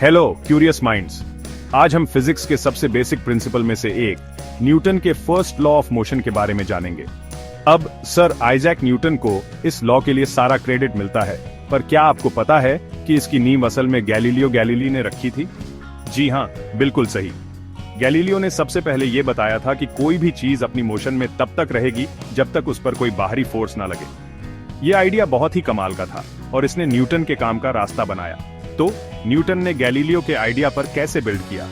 Hello curious minds. आज हम physics के सबसे बेसिक प्रिंसिपल में से एक न्यूटन के फर्स्ट लॉ ऑफ मोशन के बारे में जानेंगे। अब सर आइजैक न्यूटन को इस लॉ के लिए सारा क्रेडिट मिलता है, पर क्या आपको पता है कि इसकी नींव असल में गैलीलियो गैलीली ने रखी थी? जी हाँ, बिल्कुल सही। गैलीलियो ने सबसे पहले यह बताया था कि कोई भी चीज अपनी मोशन में तब तक रहेगी जब तक उस पर कोई बाहरी फोर्स ना लगे। यह आइडिया बहुत ही कमाल का था और इसने न्यूटन के काम का रास्ता बनाया। तो न्यूटन ने गैलीलियो के आइडिया पर कैसे बिल्ड किया?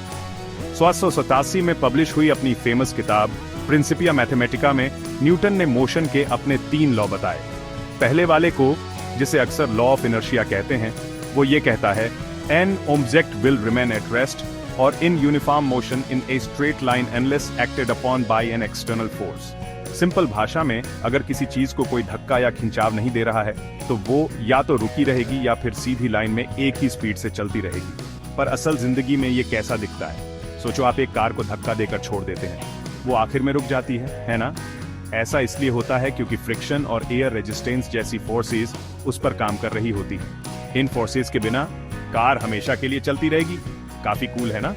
1787 में पब्लिश हुई अपनी फेमस किताब प्रिंसिपिया मैथमेटिका में न्यूटन ने मोशन के अपने 3 लॉ बताए। पहले वाले को, जिसे अक्सर लॉ ऑफ इनर्शिया कहते हैं, वो ये कहता है an object will remain at rest और in uniform motion in a straight line unless acted upon by an external force. Simple भाषा में, अगर किसी चीज को कोई धक्का या खिंचाव नहीं दे रहा है तो वो या तो रुकी रहेगी या फिर सीधी लाइन में एक ही स्पीड से चलती रहेगी। पर असल जिंदगी में ये कैसा दिखता है? सोचो आप एक कार को धक्का देकर छोड़ देते हैं, वो आखिर में रुक जाती है ना? ऐसा इसलिए होता है क्योंकि फ्रिक्शन और एयर रेजिस्टेंस जैसी फोर्सेस उस पर काम कर रही होती है। इन फोर्सेस के बिना कार हमेशा के लिए चलती रहेगी। काफी कूल है ना?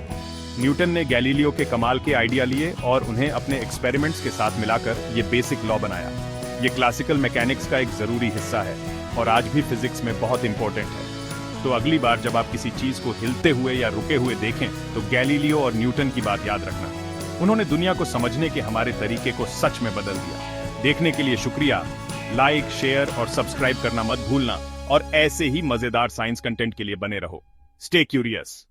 न्यूटन ने गैलीलियो के कमाल के आइडिया लिए और उन्हें अपने एक्सपेरिमेंट्स के साथ मिलाकर ये बेसिक लॉ बनाया। ये क्लासिकल मैकेनिक्स का एक जरूरी हिस्सा है और आज भी फिजिक्स में बहुत इंपॉर्टेंट है। तो अगली बार जब आप किसी चीज को हिलते हुए या रुके हुए देखें तो गैलीलियो और न्यूटन की बात याद रखना। उन्होंने दुनिया को समझने के हमारे तरीके को सच में बदल दिया। देखने के लिए शुक्रिया। लाइक, शेयर और सब्सक्राइब करना मत भूलना और ऐसे ही मजेदार साइंस कंटेंट के लिए बने रहो। Stay curious.